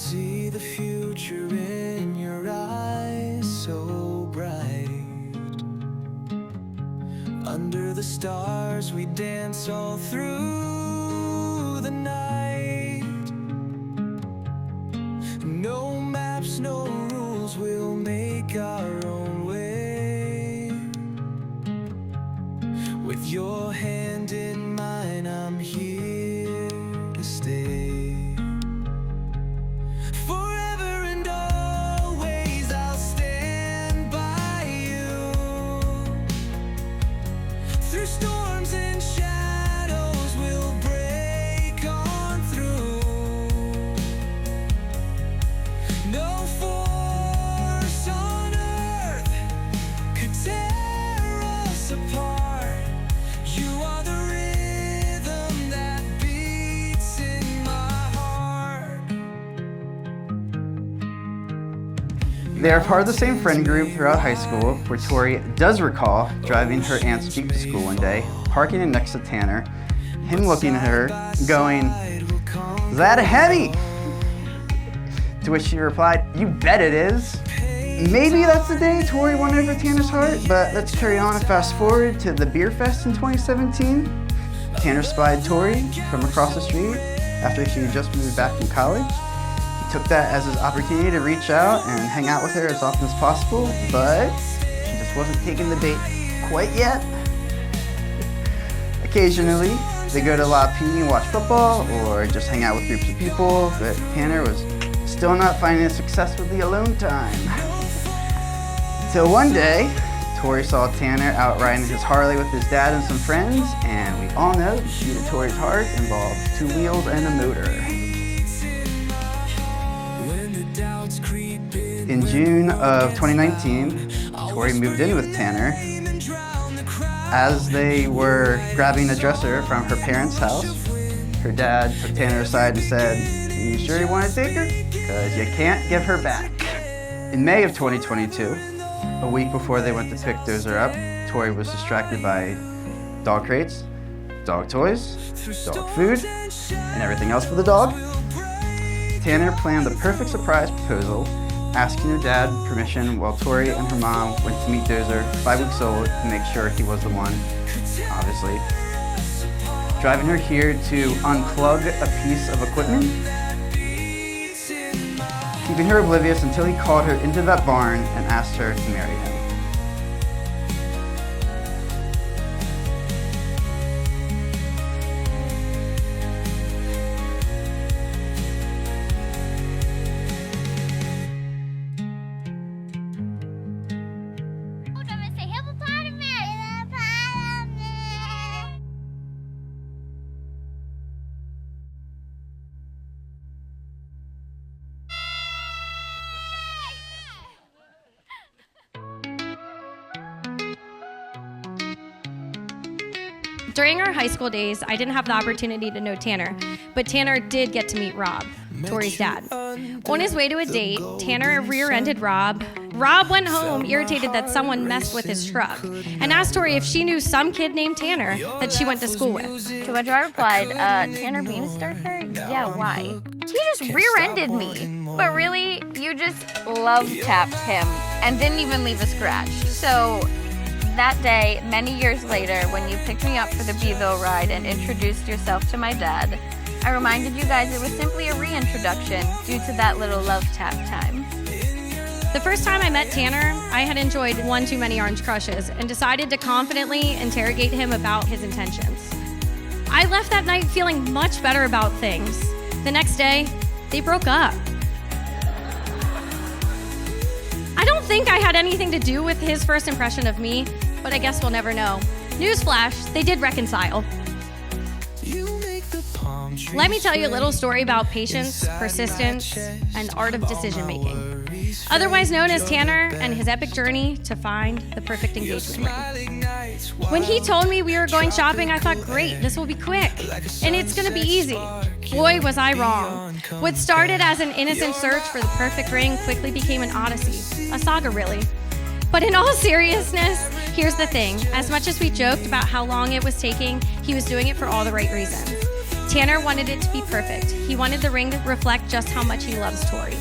see the future in your eyes, so bright. Under the stars we dance all through the night. No maps, no rules, we'll make our own way. With your hand in mine, I'm here to stay. Forever and always I'll stand by you. Through storms and shadows we'll break on through. No force on earth could tear us apart. You are the rhythm that beats in my heart. They are part of the same friend group throughout high school, where Tori does recall driving her aunt's Jeep to school one day, parking it next to Tanner, him looking at her, going, "Is that a heavy?" To which she replied, "You bet it is." Maybe that's the day Tori won over Tanner's heart, but let's carry on and fast forward to the beer fest in 2017. Tanner spied Tori from across the street after she had just moved back from college. He took that as his opportunity to reach out and hang out with her as often as possible, but she just wasn't taking the bait quite yet. Occasionally, they go to La P and watch football or just hang out with groups of people, but Tanner was still not finding success with the alone time. Till one day, Tori saw Tanner out riding his Harley with his dad and some friends, and we all know the key to Tori's heart involved 2 wheels and a motor. In June of 2019, Tori moved in with Tanner. As they were grabbing a dresser from her parents' house, her dad took Tanner aside and said, "You sure you want to take her? Because you can't give her back." In May of 2022, a week before they went to pick Dozer up, Tori was distracted by dog crates, dog toys, dog food, and everything else for the dog. Tanner planned the perfect surprise proposal, asking her dad permission while Tori and her mom went to meet Dozer, 5 weeks old, to make sure he was the one, obviously. Driving her here to unplug a piece of equipment, keeping her oblivious until he called her into that barn and asked her to marry him. During our high school days, I didn't have the opportunity to know Tanner, but Tanner did get to meet Rob, Tori's dad. On his way to a date, Tanner rear-ended Rob. Rob went home irritated that someone messed with his truck and asked Tori if she knew some kid named Tanner that she went to school with. To which I replied, Tanner Beanstalker? Yeah, why? He just rear-ended me. But really, you just love-tapped him and didn't even leave a scratch. So that day, many years later, when you picked me up for the Beeville ride and introduced yourself to my dad, I reminded you guys it was simply a reintroduction due to that little love tap time. The first time I met Tanner, I had enjoyed one too many orange crushes and decided to confidently interrogate him about his intentions. I left that night feeling much better about things. The next day, they broke up. I don't think I had anything to do with his first impression of me, but I guess we'll never know. Newsflash, they did reconcile. Let me tell you a little story about patience, persistence, and art of decision-making, otherwise known as Tanner and his epic journey to find the perfect engagement ring. When he told me we were going shopping, I thought, great, this will be quick, and it's gonna be easy. Boy, was I wrong. What started as an innocent search for the perfect ring quickly became an odyssey, a saga really. But in all seriousness, here's the thing. As much as we joked about how long it was taking, he was doing it for all the right reasons. Tanner wanted it to be perfect. He wanted the ring to reflect just how much he loves Tori.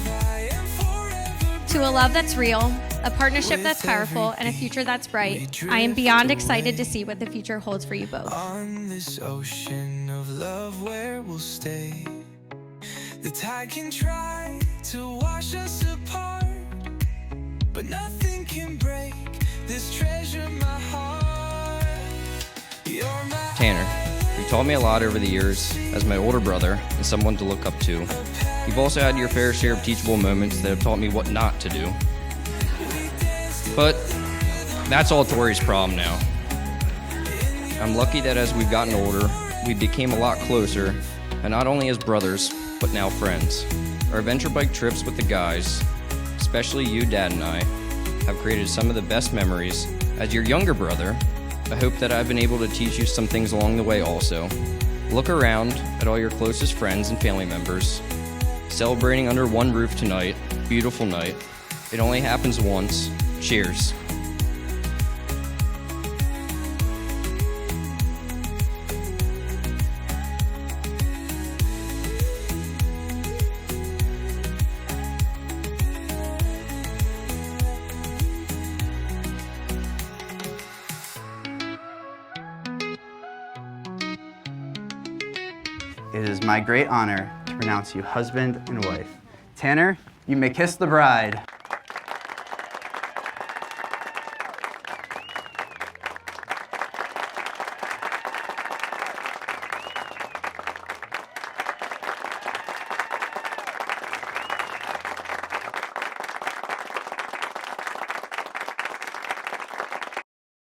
To a love that's real, a partnership that's powerful, and a future that's bright, I am beyond excited to see what the future holds for you both. On this ocean of love where we'll stay, the tide can try to wash us apart, but nothing can break this treasure, my heart. You're my Tanner, you've taught me a lot over the years as my older brother and someone to look up to. You've also had your fair share of teachable moments that have taught me what not to do. But that's all Tori's problem now. I'm lucky that as we've gotten older, we became a lot closer, and not only as brothers, but now friends. Our adventure bike trips with the guys, especially you, Dad, and I, have created some of the best memories. As your younger brother, I hope that I've been able to teach you some things along the way also. Look around at all your closest friends and family members. Celebrating under one roof tonight, beautiful night. It only happens once. Cheers. It is my great honor to pronounce you husband and wife. Tanner, you may kiss the bride.